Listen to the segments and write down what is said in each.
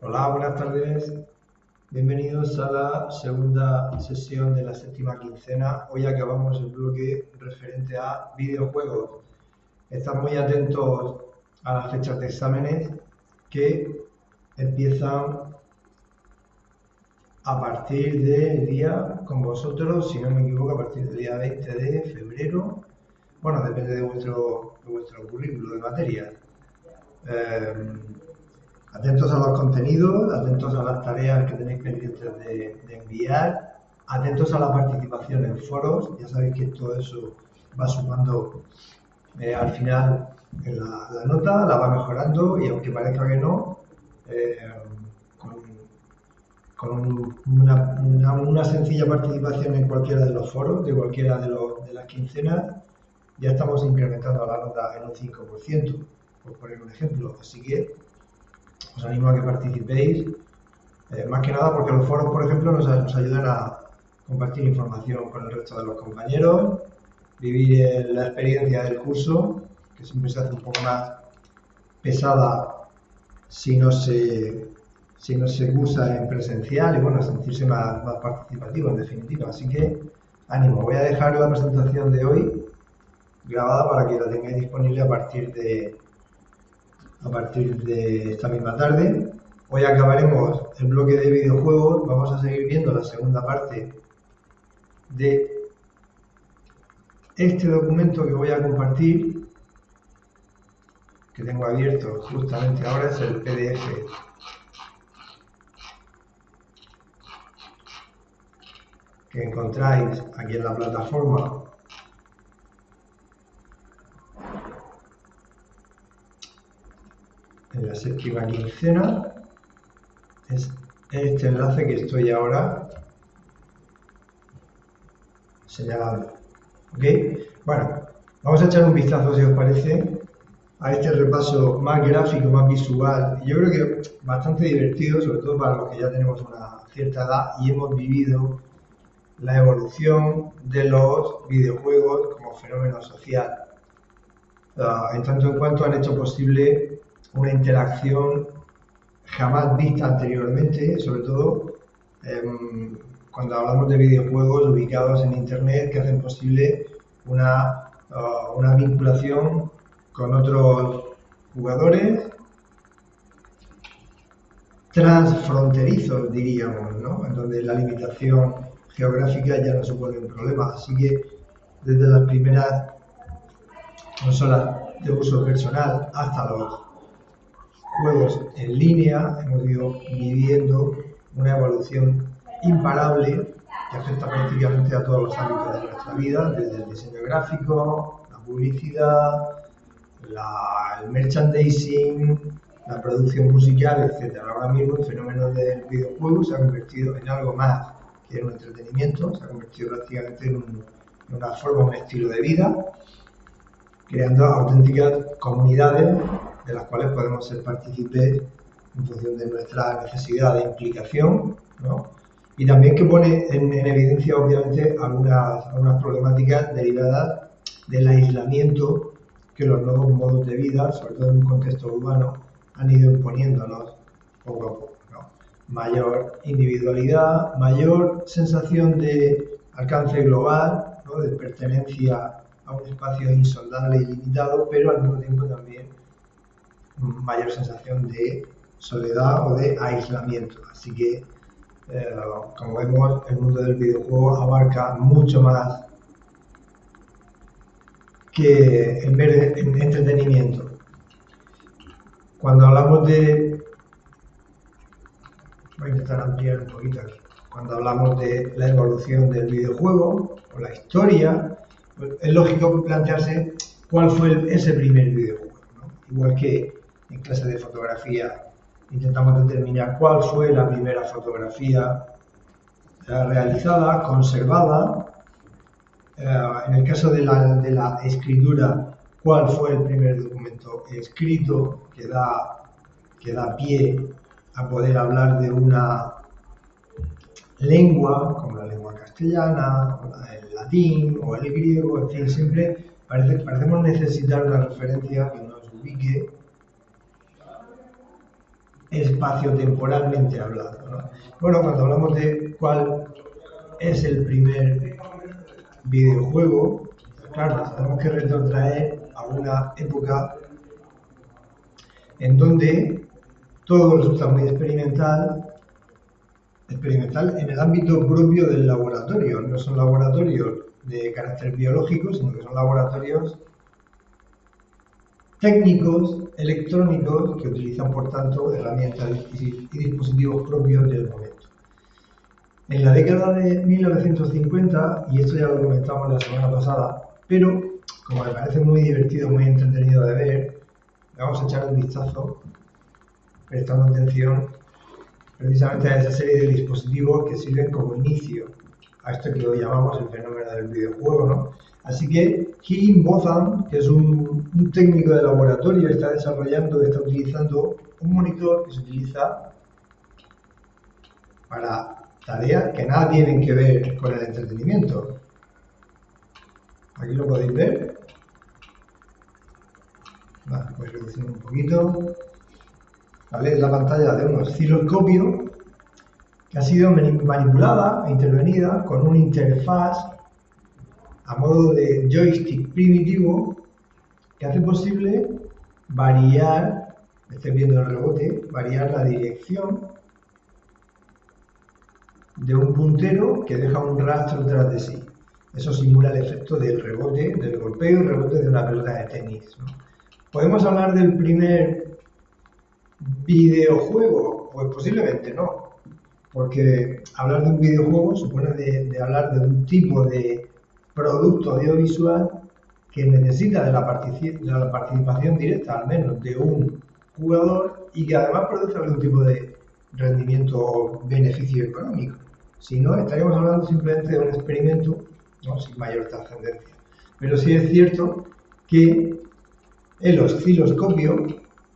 Hola, buenas tardes. Bienvenidos a la segunda sesión de la séptima quincena. Hoy acabamos el bloque referente a videojuegos. Estad muy atentos a las fechas de exámenes que empiezan a partir del día, con vosotros, si no me equivoco, a partir del día 20 de febrero. Bueno, depende de vuestro currículo de materias. Atentos a los contenidos, atentos a las tareas que tenéis pendientes de enviar, atentos a la participación en foros. Ya sabéis que todo eso va sumando al final en la nota, la va mejorando y aunque parezca que no, con una sencilla participación en cualquiera de los foros, de cualquiera de las quincenas, ya estamos incrementando la nota en un 5%, por poner un ejemplo. Así que os animo a que participéis, más que nada porque los foros, por ejemplo, nos ayudan a compartir información con el resto de los compañeros, vivir la experiencia del curso, que siempre se hace un poco más pesada si no se cursa en presencial y bueno, sentirse más participativo en definitiva. Así que ánimo, voy a dejar la presentación de hoy grabada para que la tengáis disponible a partir de esta misma tarde. Hoy acabaremos el bloque de videojuegos. Vamos a seguir viendo la segunda parte de este documento que voy a compartir, que tengo abierto justamente ahora, es el PDF que encontráis aquí en la plataforma en la séptima quincena. Es este enlace que estoy ahora señalando. ¿Ok? Bueno, vamos a echar un vistazo, si os parece, a este repaso más gráfico, más visual, y yo creo que bastante divertido, sobre todo para los que ya tenemos una cierta edad y hemos vivido la evolución de los videojuegos como fenómeno social, en tanto en cuanto han hecho posible una interacción jamás vista anteriormente, sobre todo cuando hablamos de videojuegos ubicados en internet que hacen posible una vinculación con otros jugadores transfronterizos, diríamos, ¿no? En donde la limitación geográfica ya no supone un problema. Así que desde las primeras consolas de uso personal hasta los juegos en línea hemos ido viviendo una evolución imparable que afecta prácticamente a todos los ámbitos de nuestra vida, desde el diseño gráfico, la publicidad, el merchandising, la producción musical, etc. Ahora mismo el fenómeno del videojuego se ha convertido en algo más que en un entretenimiento, se ha convertido prácticamente en una forma, un estilo de vida, creando auténticas comunidades de las cuales podemos ser partícipes en función de nuestra necesidad de implicación, ¿no? Y también que pone en evidencia, obviamente, algunas problemáticas derivadas del aislamiento que los nuevos modos de vida, sobre todo en un contexto urbano, han ido imponiéndonos poco a poco, ¿no? Mayor individualidad, mayor sensación de alcance global, ¿no? De pertenencia a un espacio insondable y limitado, pero al mismo tiempo también mayor sensación de soledad o de aislamiento. Así que, como vemos, el mundo del videojuego abarca mucho más que en ver en entretenimiento. Cuando hablamos de... Voy a intentar ampliar un poquito aquí. Cuando hablamos de la evolución del videojuego o la historia, pues es lógico plantearse cuál fue ese primer videojuego, ¿no? Igual que en clase de fotografía intentamos determinar cuál fue la primera fotografía realizada, conservada. En el caso de la escritura, cuál fue el primer documento escrito que da pie a poder hablar de una lengua, como la lengua castellana, el latín o el griego, en fin, siempre parecemos necesitar una referencia que nos ubique espacio-temporalmente hablando, ¿no? Bueno, cuando hablamos de cuál es el primer videojuego, claro, nos tenemos que retrotraer a una época en donde todo resulta muy experimental en el ámbito propio del laboratorio. No son laboratorios de carácter biológico, sino que son laboratorios técnicos, electrónicos, que utilizan, por tanto, herramientas y dispositivos propios del momento. En la década de 1950, y esto ya lo comentamos la semana pasada, pero como me parece muy divertido, muy entretenido de ver, vamos a echar un vistazo, prestando atención precisamente a esa serie de dispositivos que sirven como inicio a esto que hoy llamamos el fenómeno del videojuego, ¿no? Así que Higginbotham, que es un técnico de laboratorio, está utilizando un monitor que se utiliza para tareas que nada tienen que ver con el entretenimiento. Aquí lo podéis ver. Vale, voy reduciendo un poquito. ¿Vale? Es la pantalla de un osciloscopio que ha sido manipulada e intervenida con una interfaz a modo de joystick primitivo que hace posible variar, estáis viendo el rebote, variar la dirección de un puntero que deja un rastro tras de sí. Eso simula el efecto del rebote, del golpeo y rebote de una pelota de tenis, ¿no? ¿Podemos hablar del primer videojuego? Pues posiblemente no, porque hablar de un videojuego supone de hablar de un tipo de producto audiovisual que necesita de la participación directa, al menos, de un jugador y que además produce algún tipo de rendimiento o beneficio económico. Si no, estaríamos hablando simplemente de un experimento, ¿no?, sin mayor trascendencia. Pero sí es cierto que el osciloscopio,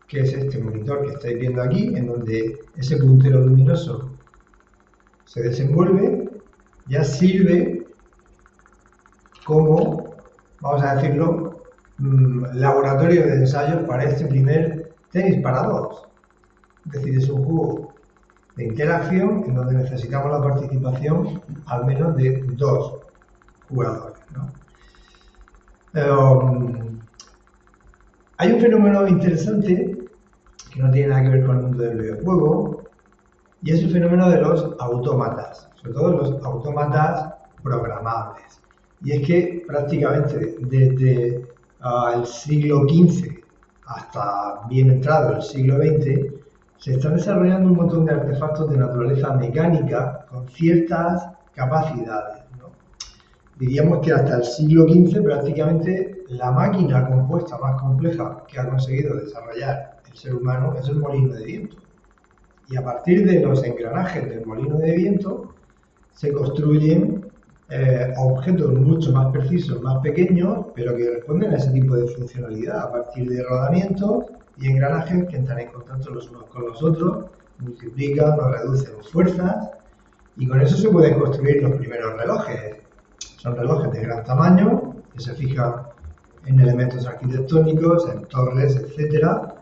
que es este monitor que estáis viendo aquí, en donde ese puntero luminoso se desenvuelve, ya sirve como, vamos a decirlo, laboratorio de ensayos para este primer tenis para dos. Es decir, es un juego de interacción en donde necesitamos la participación al menos de dos jugadores, ¿no? Hay un fenómeno interesante que no tiene nada que ver con el mundo del videojuego, y es el fenómeno de los autómatas, sobre todo los autómatas programables. Y es que prácticamente desde el siglo XV hasta bien entrado el siglo XX, se están desarrollando un montón de artefactos de naturaleza mecánica con ciertas capacidades, ¿no? Diríamos que hasta el siglo XV prácticamente la máquina compuesta más compleja que ha conseguido desarrollar el ser humano es el molino de viento. Y a partir de los engranajes del molino de viento se construyen objetos mucho más precisos, más pequeños, pero que responden a ese tipo de funcionalidad a partir de rodamientos y engranajes que entran en contacto los unos con los otros, multiplican o reducen fuerzas, y con eso se pueden construir los primeros relojes. Son relojes de gran tamaño que se fijan en elementos arquitectónicos, en torres, etcétera,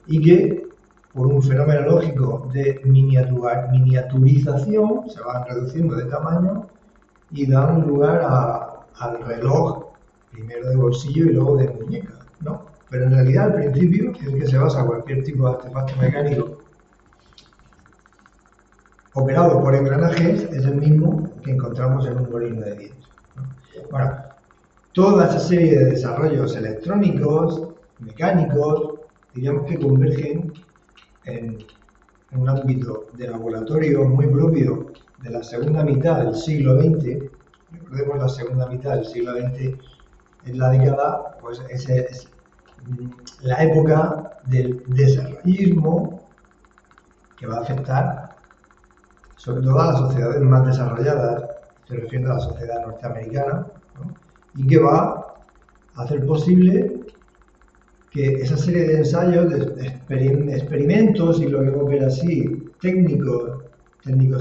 y que por un fenómeno lógico de miniaturización se van reduciendo de tamaño y dan lugar al reloj, primero de bolsillo y luego de muñeca, ¿no? Pero en realidad, al principio, en el que se basa cualquier tipo de artefacto mecánico operado por engranajes, es el mismo que encontramos en un molino de viento, ¿no? Bueno, toda esa serie de desarrollos electrónicos, mecánicos, diríamos que convergen en un ámbito de laboratorio muy propio de la segunda mitad del siglo XX. Recordemos, la segunda mitad del siglo XX es la década, pues es la época del desarrollismo, que va a afectar sobre todo a las sociedades más desarrolladas, se refiere a la sociedad norteamericana, ¿no? Y que va a hacer posible que esa serie de ensayos, de experimentos y lo que ver así, técnicos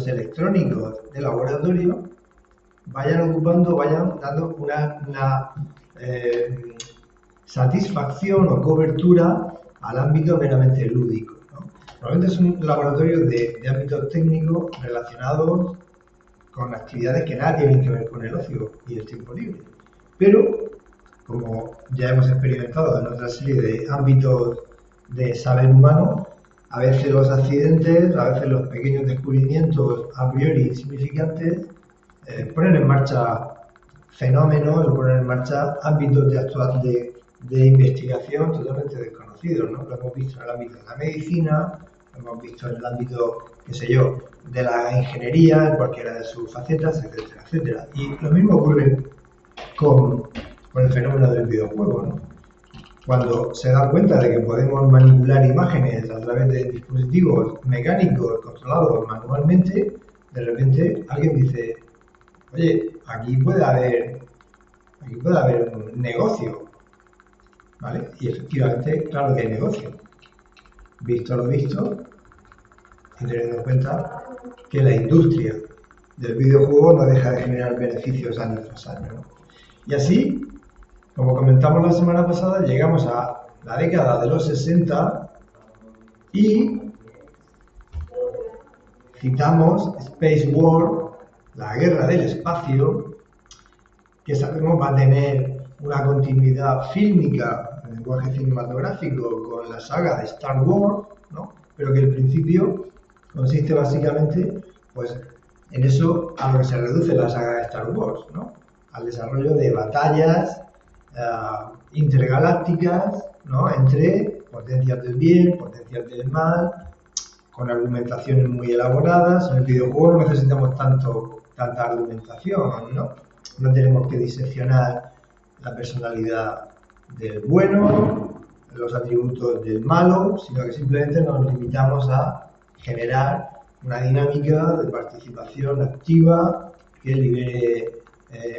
electrónicos de laboratorio, vayan dando una satisfacción o cobertura al ámbito meramente lúdico, ¿no? Probablemente es un laboratorio de ámbitos técnicos relacionados con actividades que nada tienen que ver con el ocio y el tiempo libre. Pero, como ya hemos experimentado en otra serie de ámbitos de saber humano, a veces los accidentes, a veces los pequeños descubrimientos a priori insignificantes ponen en marcha fenómenos o ponen en marcha ámbitos de investigación totalmente desconocidos, ¿no? Lo hemos visto en el ámbito de la medicina, lo hemos visto en el ámbito, qué sé yo, de la ingeniería, en cualquiera de sus facetas, etcétera, etcétera. Y lo mismo ocurre con el fenómeno del videojuego, ¿no? Cuando se dan cuenta de que podemos manipular imágenes a través de dispositivos mecánicos controlados manualmente, de repente alguien dice, oye, aquí puede haber un negocio, ¿vale? Y efectivamente, claro que hay negocio. Visto lo visto, y teniendo en cuenta que la industria del videojuego no deja de generar beneficios año tras año, ¿no? Y así, como comentamos la semana pasada, llegamos a la década de los 60 y citamos Space War, la guerra del espacio, que sabemos va a tener una continuidad fílmica en lenguaje cinematográfico con la saga de Star Wars, ¿no? Pero que el principio consiste básicamente pues, en eso a lo que se reduce la saga de Star Wars, ¿no? Al desarrollo de batallas intergalácticas, ¿no? Entre potencias del bien, potencias del mal, con argumentaciones muy elaboradas. En el videojuego no necesitamos tanta argumentación, ¿no? No tenemos que diseccionar la personalidad del bueno, los atributos del malo, sino que simplemente nos limitamos a generar una dinámica de participación activa que libere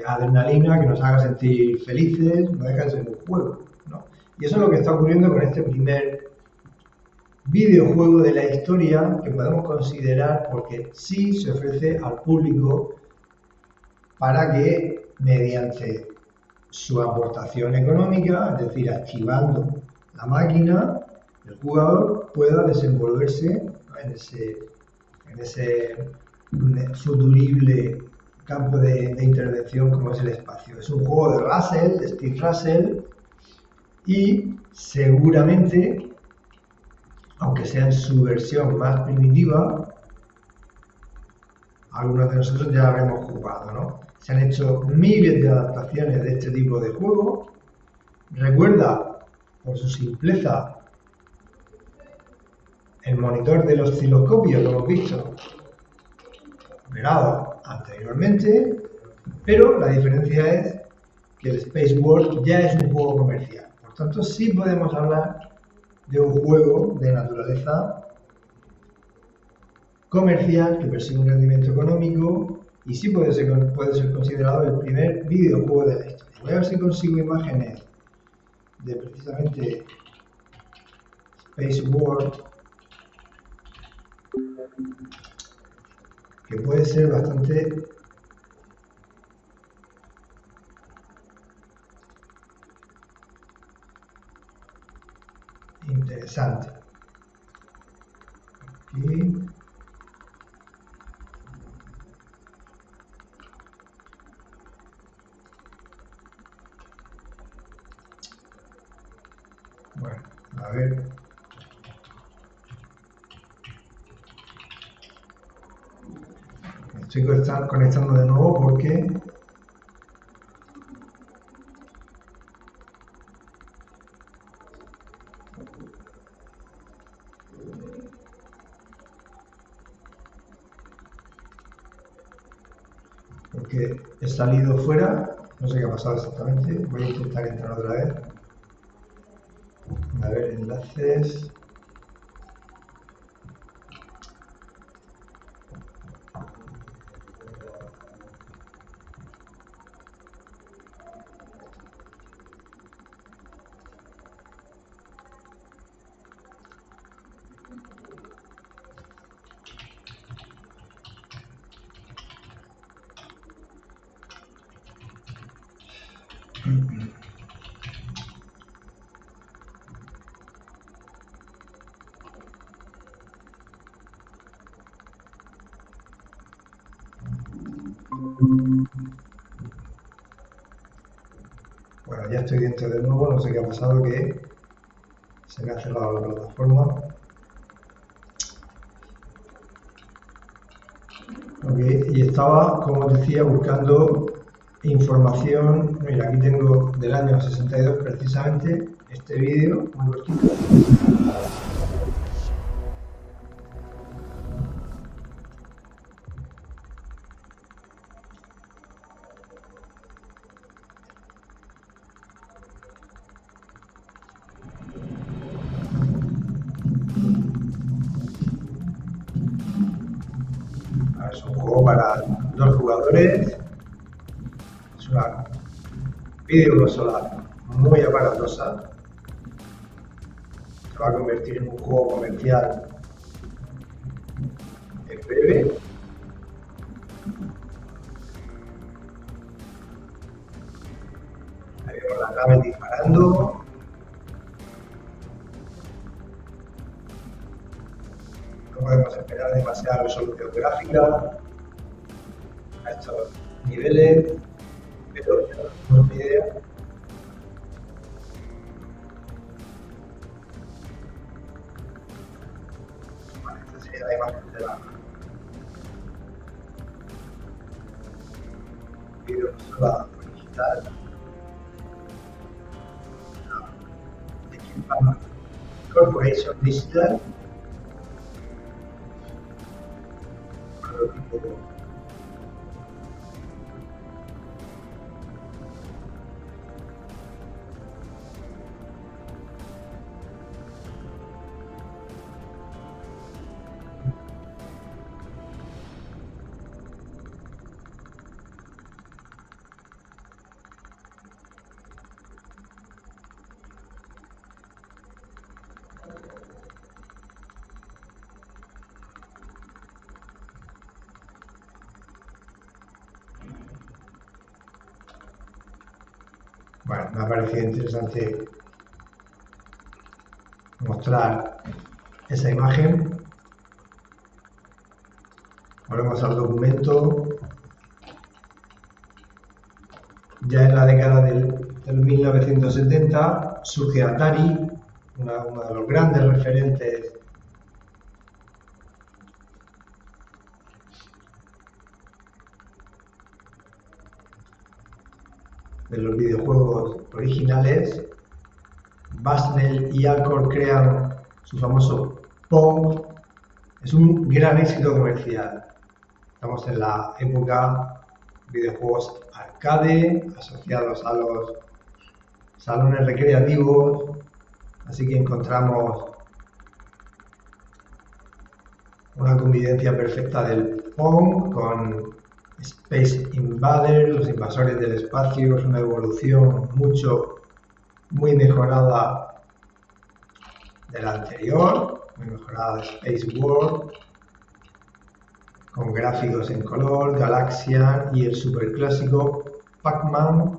adrenalina, que nos haga sentir felices, no deja de ser un juego, ¿no? Y eso es lo que está ocurriendo con este primer videojuego de la historia que podemos considerar porque sí se ofrece al público para que mediante su aportación económica, es decir, activando la máquina, el jugador pueda desenvolverse en ese futurible campo de intervención como es el espacio. Es un juego de Russell, de Steve Russell, y seguramente, aunque sea en su versión más primitiva, algunos de nosotros ya habremos jugado, ¿no? Se han hecho miles de adaptaciones de este tipo de juego. Recuerda, por su simpleza, el monitor del osciloscopio que hemos visto operado anteriormente, pero la diferencia es que el Space World ya es un juego comercial. Por tanto, sí podemos hablar de un juego de naturaleza comercial que persigue un rendimiento económico y sí puede ser considerado el primer videojuego de la historia. Voy a ver si consigo imágenes de precisamente Space World, que puede ser bastante interesante. Aquí. Bueno, a ver. Me estoy conectando de nuevo porque he salido fuera, no sé qué ha pasado exactamente. Voy a intentar entrar otra vez. A ver, enlaces. Bueno, ya estoy dentro de nuevo, no sé qué ha pasado, que se me ha cerrado la plataforma. Okay. Y estaba, como os decía, buscando información. Mira, aquí tengo del año 62 precisamente este vídeo muy cortito. Es un juego para 2 jugadores. Es una videoconsola muy aparatosa. Se va a convertir en un juego comercial en breve. Ahí vemos las naves disparando. No podemos esperar demasiada resolución gráfica a estos niveles, pero ya nos damos una idea. Vale, esta sería la imagen de la videoconsola digital. Corporation Digital. Bueno, me ha parecido interesante mostrar esa imagen. Volvemos al documento. Ya en la década del 1970 surge Atari, uno de los grandes referentes de los videojuegos originales. Bushnell y Alcor crean su famoso Pong. Es un gran éxito comercial. Estamos en la época de videojuegos arcade asociados a los salones recreativos, así que encontramos una convivencia perfecta del Pong con Space Invaders, los invasores del espacio. Es una evolución muy mejorada de la anterior, muy mejorada de Space World, con gráficos en color, Galaxian y el superclásico Pac-Man,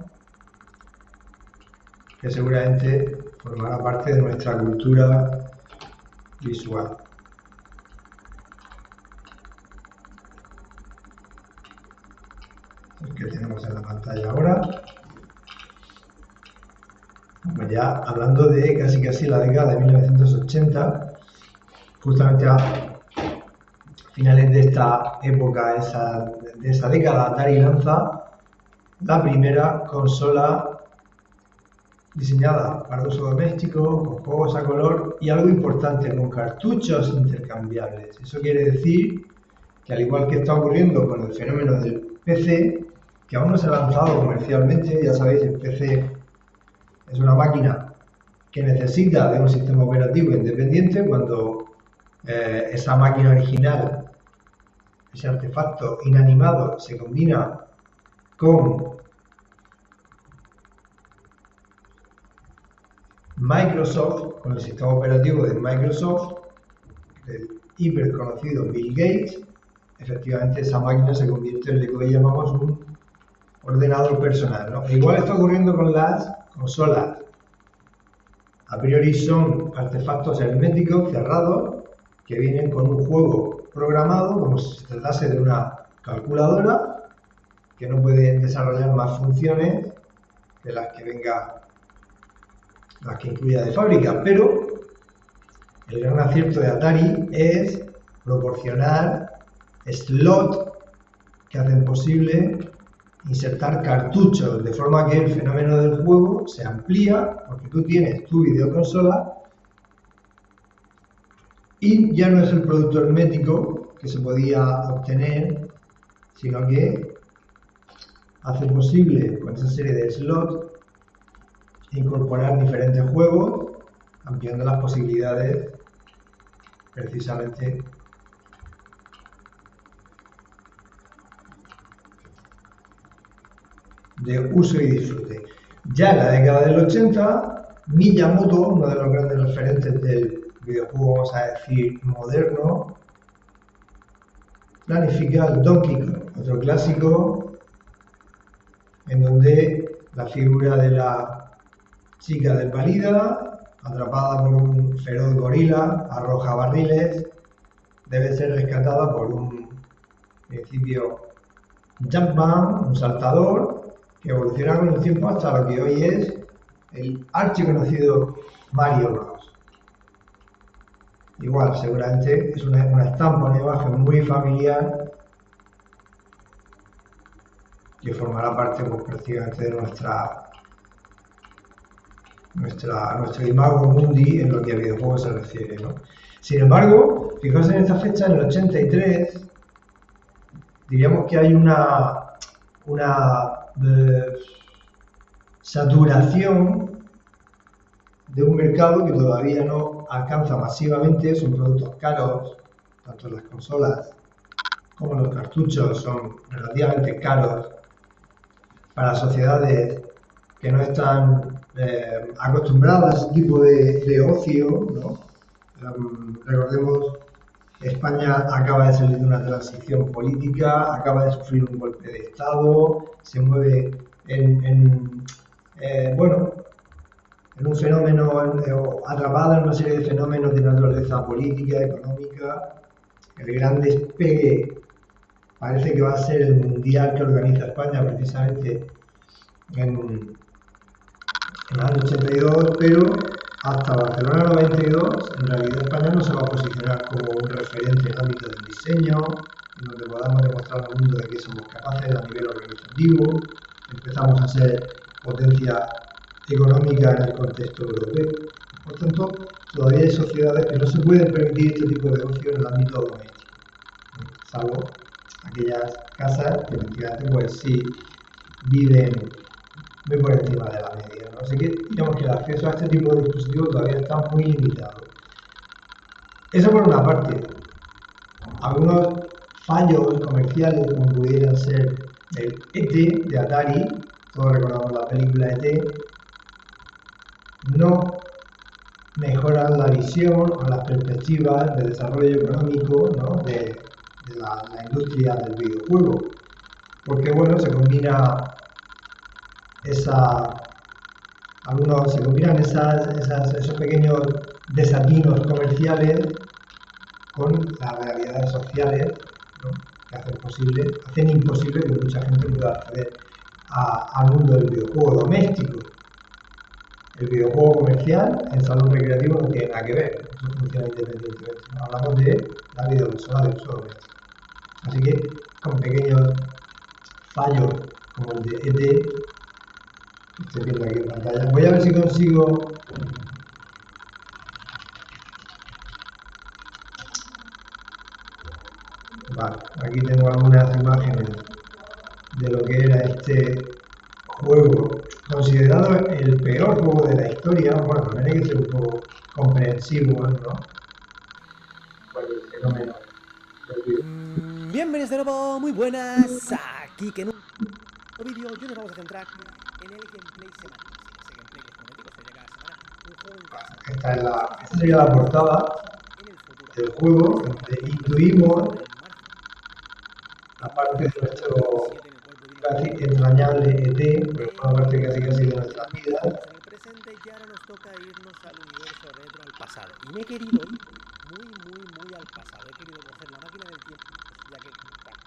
que seguramente formará parte de nuestra cultura visual. El que tenemos en la pantalla ahora. Pues ya hablando de casi la década de 1980, justamente a finales de esta época, de esa década, Atari lanza la primera consola diseñada para uso doméstico, con juegos a color y algo importante, con cartuchos intercambiables. Eso quiere decir que, al igual que está ocurriendo con el fenómeno del PC, que aún no se ha lanzado comercialmente, ya sabéis, el PC es una máquina que necesita de un sistema operativo independiente. Cuando esa máquina original, ese artefacto inanimado, se combina con Microsoft, con el sistema operativo de Microsoft, del hiperconocido Bill Gates, efectivamente esa máquina se convierte en lo que hoy llamamos un ordenador personal, ¿no? Igual está ocurriendo con las consolas. A priori son artefactos herméticos cerrados que vienen con un juego programado, como si se tratase de una calculadora, que no puede desarrollar más funciones que las que incluya de fábrica, pero el gran acierto de Atari es proporcionar slots que hacen posible insertar cartuchos, de forma que el fenómeno del juego se amplía, porque tú tienes tu videoconsola y ya no es el producto hermético que se podía obtener, sino que hace posible con esa serie de slots incorporar diferentes juegos, ampliando las posibilidades precisamente de uso y disfrute. Ya en la década del 80, Miyamoto, uno de los grandes referentes del videojuego, vamos a decir, moderno, planifica el Donkey Kong, otro clásico en donde la figura de la chica desvalida, atrapada por un feroz gorila, arroja barriles, debe ser rescatada por un principio Jumpman, un saltador, que evoluciona con el tiempo hasta lo que hoy es el archiconocido Mario Bros. Igual, seguramente es una estampa, una imagen muy familiar que formará parte pues, prácticamente de nuestro imago mundi en lo que a videojuegos se refiere, ¿no? Sin embargo, fijaos en esta fecha, en el 83, diríamos que hay una saturación de un mercado que todavía no alcanza masivamente, son productos caros, tanto las consolas como los cartuchos son relativamente caros para sociedades que no están acostumbradas a ese tipo de ocio, ¿no? Recordemos que España acaba de salir de una transición política, acaba de sufrir un golpe de Estado, se mueve en un fenómeno, atrapada en una serie de fenómenos de naturaleza política, económica. El gran despegue parece que va a ser el mundial que organiza España precisamente en el año 82, pero hasta Barcelona 92, en realidad España no se va a posicionar como un referente en el ámbito del diseño, en donde podamos demostrar al mundo de que somos capaces a nivel organizativo, empezamos a ser potencia económica en el contexto europeo. Por tanto, todavía hay sociedades que no se pueden permitir este tipo de ocio en el ámbito doméstico, salvo aquellas casas que efectivamente pues sí viven muy por encima de la media, ¿no? Así que digamos que el acceso a este tipo de dispositivos todavía está muy limitado. Eso por una parte. Algunos fallos comerciales como pudieran ser el ET de Atari, todos recordamos la película ET, no mejoran la visión o las perspectivas de desarrollo económico, ¿no? de la industria del videojuego, porque bueno, se combinan esos pequeños desatinos comerciales con las realidades sociales, ¿no? Que hacen imposible que mucha gente pueda acceder al mundo del videojuego doméstico. El videojuego comercial en salón recreativo no tiene nada que ver, eso funciona independientemente. Hablamos de la videoconsola de uso doméstico. Así que con pequeños fallos como el de ET, estoy viendo aquí en pantalla, voy a ver si consigo vale, aquí tengo algunas imágenes de lo que era este juego, considerado el peor juego de la historia. Bueno, también hay que ser un poco comprensivos, ¿no? Por el fenómeno del video. Bienvenidos de nuevo, muy buenas, aquí que en un vídeo yo nos vamos a centrar en el gameplay semanal. Ese gameplay que es sería cada semana un juego en casa. Esta sería la portada del juego, donde incluimos la parte de nuestro casi entrañable ET, pero una parte casi de nuestra vida. En el presente y ahora nos toca irnos al universo retro, al pasado. Y me he querido ir muy al pasado. He querido coger la máquina del tiempo, ya que la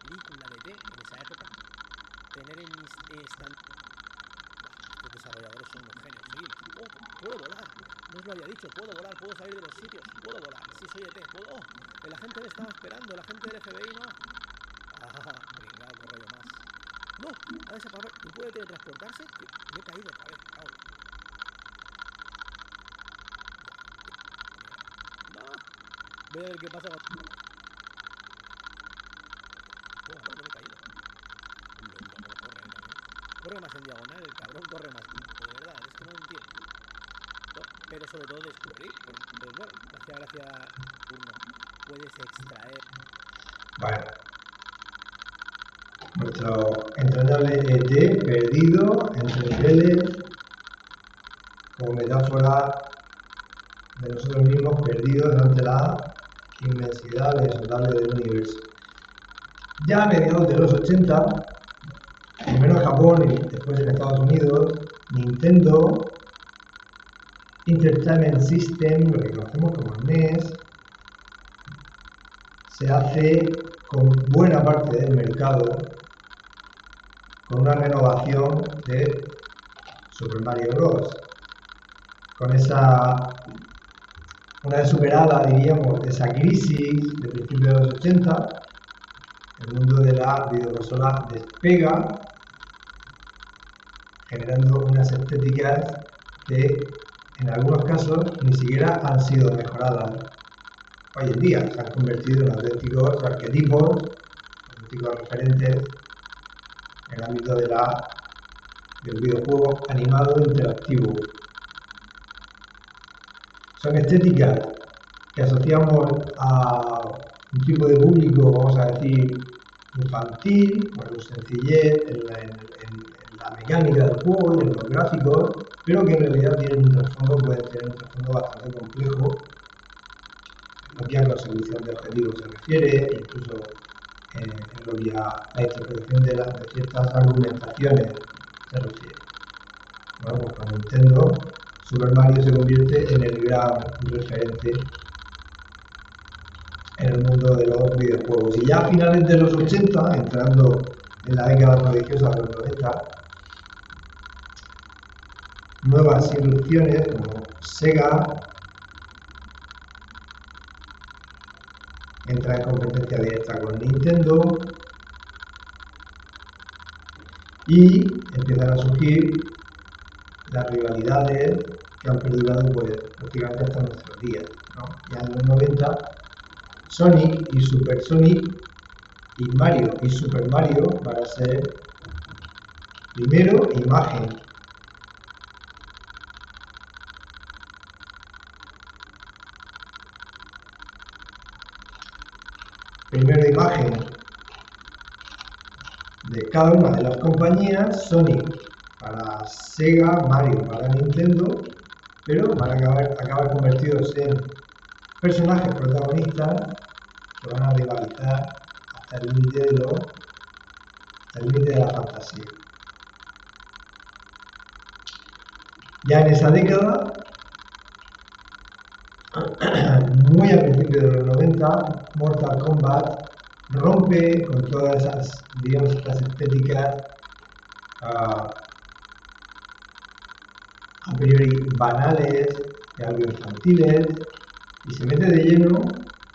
película de ET en esa época tener en mis los desarrolladores son unos genios. Seguimos. Oh, puedo volar. No os lo había dicho. Puedo volar, puedo salir de los sitios. Puedo volar. Sí, soy ET. Puedo. Oh, el agente me estaba esperando. El agente del FBI no. Pringao, qué rollo más. No, a desaparecer. ¿No puede teletransportarse? Me he caído otra vez. No. Voy a ver qué pasa con... Oh, no me he caído. Corre más en diagonal, el cabrón corre más. De verdad, es que no lo entiendo. No, pero sobre todo descubrir. Pues bueno, gracias, turno. Puedes extraer. Bueno, nuestro entrañable ET perdido entre niveles, como metáfora de nosotros mismos perdidos ante la inmensidad insondable del universo. Ya a mediados de los 80, primero en Japón y después en Estados Unidos, Nintendo Entertainment System, lo que conocemos como NES, se hace con buena parte del mercado con una renovación de Super Mario Bros. Con una vez superada, diríamos, esa crisis de principios de los 80, el mundo de la videoconsola despega, generando unas estéticas que en algunos casos ni siquiera han sido mejoradas. Hoy en día se han convertido en auténticos arquetipos, auténticos referentes en el ámbito del videojuego animado interactivo. Son estéticas que asociamos a un tipo de público, vamos a decir, infantil, por su sencillez en la mecánica del juego y en los gráficos, pero que en realidad pueden tener un trasfondo bastante complejo, lo que a consecución de objetivos se refiere, incluso en lo que a la interpretación de ciertas argumentaciones se refiere. Bueno, pues con Nintendo, Super Mario se convierte en el gran referente en el mundo de los videojuegos. Y ya a finales de los 80, entrando en la década prodigiosa de los 90, nuevas irrupciones como Sega entra en competencia directa con Nintendo y empiezan a surgir las rivalidades que han perdurado pues, prácticamente hasta nuestros días, ¿no? Ya en los 90, Sonic y Super Sonic y Mario y Super Mario van a ser primero imagen. Primero imagen de cada una de las compañías, Sonic para Sega, Mario para Nintendo, pero van a acabar convertidos en personajes protagonistas que van a rivalizar hasta el límite de la fantasía. Ya en esa década, muy a principios de los 90, Mortal Kombat rompe con todas esas, digamos, estas estéticas a priori banales, de algo infantiles, y se mete de lleno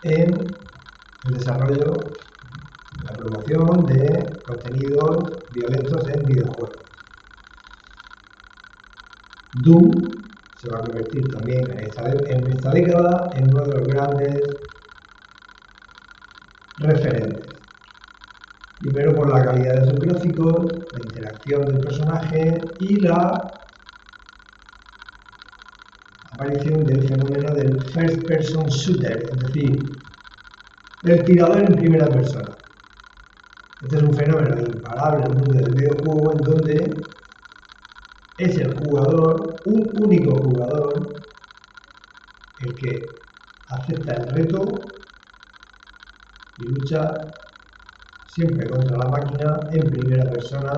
en el desarrollo, la promoción de contenidos violentos en videojuegos. Doom se va a convertir también en esta década en uno de los grandes referentes. Primero por la calidad de sus gráficos, la interacción del personaje y la aparición del fenómeno del first person shooter, es decir, el tirador en primera persona. Este es un fenómeno imparable en el mundo del videojuego en donde es el jugador, un único jugador, el que acepta el reto y lucha siempre contra la máquina en primera persona,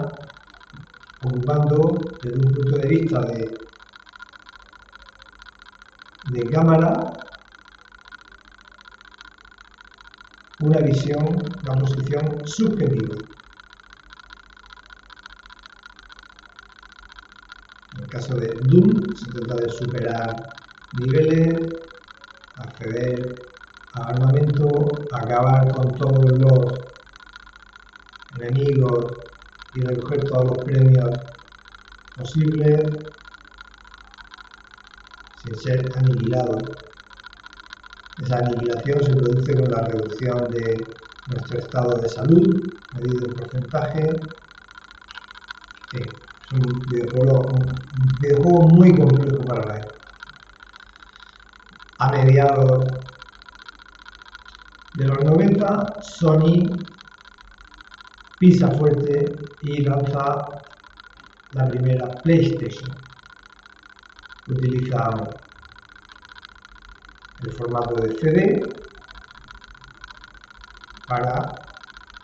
ocupando desde un punto de vista de cámara una visión, una posición subjetiva. caso de Doom, se trata de superar niveles, acceder a armamento, acabar con todos los enemigos y recoger todos los premios posibles sin ser aniquilado. Esa aniquilación se produce con la reducción de nuestro estado de salud, medido en porcentaje. Es un videojuego muy complejo para la época. A mediados de los 90, Sony pisa fuerte y lanza la primera PlayStation. Utiliza el formato de CD para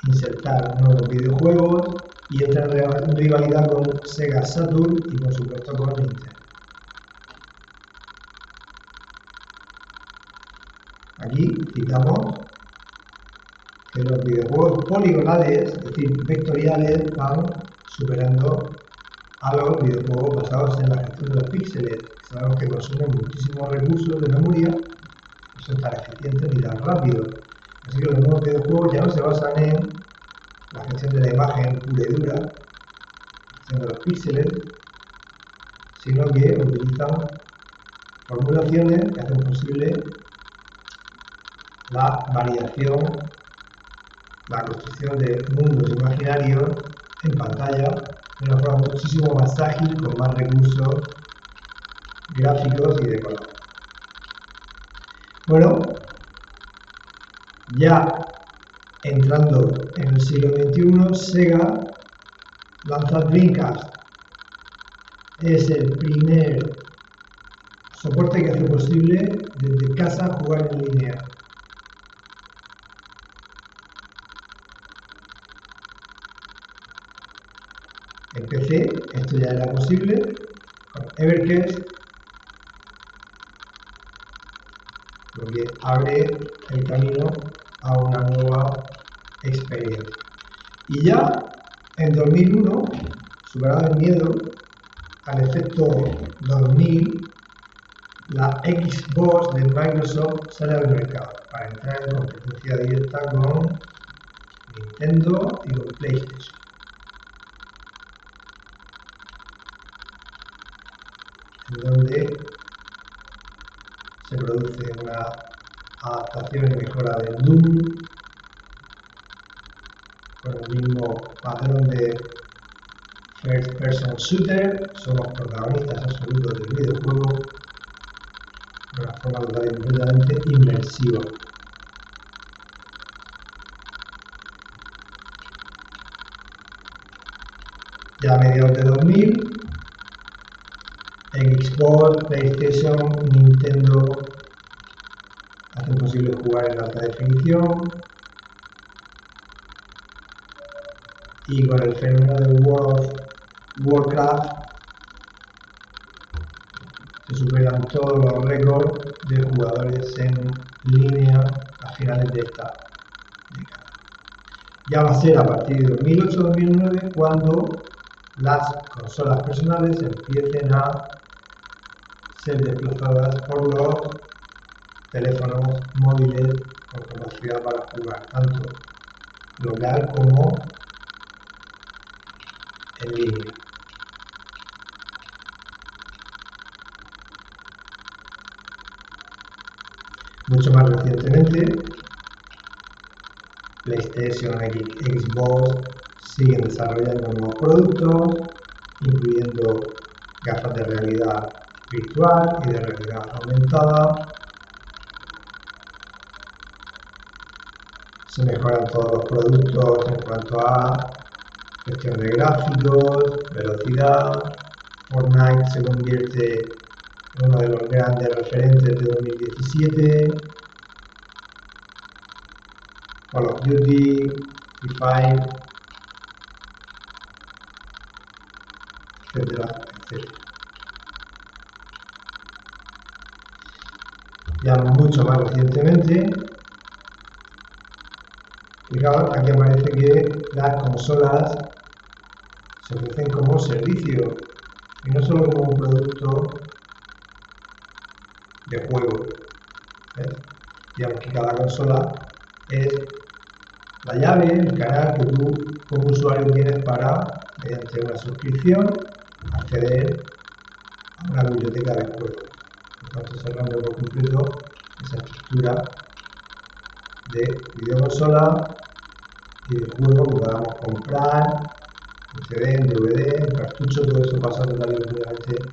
insertar nuevos videojuegos y entra en rivalidad con Sega Saturn y por supuesto con Nintendo. Aquí citamos que los videojuegos poligonales, es decir, vectoriales, van superando a los videojuegos basados en la gestión de los píxeles. Sabemos que consumen muchísimos recursos de memoria, no son tan eficientes ni tan rápidos. Así que los nuevos videojuegos ya no se basan en la gestión de la imagen pura y dura, la gestión de los píxeles, sino que utilizan formulaciones que hacen posible la variación, la construcción de mundos imaginarios en pantalla de una forma muchísimo más ágil, con más recursos gráficos y de color. Bueno, ya entrando en el siglo XXI, Sega lanza Dreamcast. Es el primer soporte que hace posible desde casa jugar en línea. En PC esto ya era posible con EverQuest, lo que abre el camino a una nueva experiencia. Y ya en 2001, superado el miedo al efecto 2000, la Xbox de Microsoft sale al mercado para entrar en competencia directa con Nintendo y con PlayStation. En donde se produce una adaptación y mejora del Doom con el mismo patrón de First Person Shooter. Somos protagonistas absolutos del videojuego de una forma total y completamente inmersiva. Ya a mediados de 2000, en Xbox, PlayStation, Nintendo hacen posible jugar en alta definición, y con el fenómeno del World of Warcraft se superan todos los récords de jugadores en línea a finales de esta década. Ya va a ser a partir de 2008-2009 cuando las consolas personales empiecen a ser desplazadas por los teléfonos móviles con capacidad para jugar tanto local como en línea. Mucho más recientemente, PlayStation y Xbox siguen desarrollando nuevos productos, incluyendo gafas de realidad virtual y de realidad aumentada. Se mejoran todos los productos en cuanto a gestión de gráficos, velocidad. Fortnite se convierte en uno de los grandes referentes de 2017. Call of Duty, Free Fire, etcétera, etcétera. Ya mucho más recientemente, fijaos, aquí aparece que las consolas se ofrecen como servicio. y no solo como un producto de juego. ¿Ves? Digamos que cada consola es la llave, el canal que tú como usuario tienes para, mediante una suscripción, acceder a una biblioteca de juegos. Por tanto, se cambia por completo esa estructura de videoconsola y de juego que podamos comprar en CD, en DVD, en cartucho. Todo eso pasa totalmente a la historia.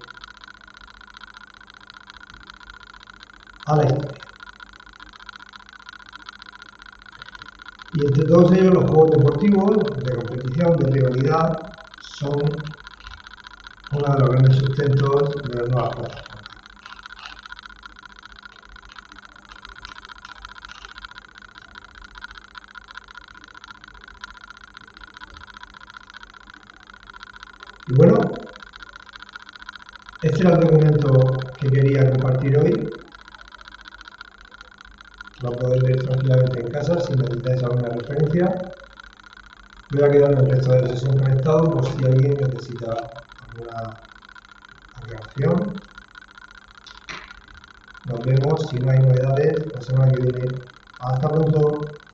Y entre todos ellos, los juegos deportivos, de competición, de rivalidad, son uno de los grandes sustentos de las nuevas plataformas. Y bueno, este era el documento que quería compartir hoy. Lo podéis ver tranquilamente en casa si necesitáis alguna referencia. Voy a quedarme el resto de la sesión conectado por si alguien necesita alguna aclaración. Nos vemos, si no hay novedades, la semana que viene. Hasta pronto.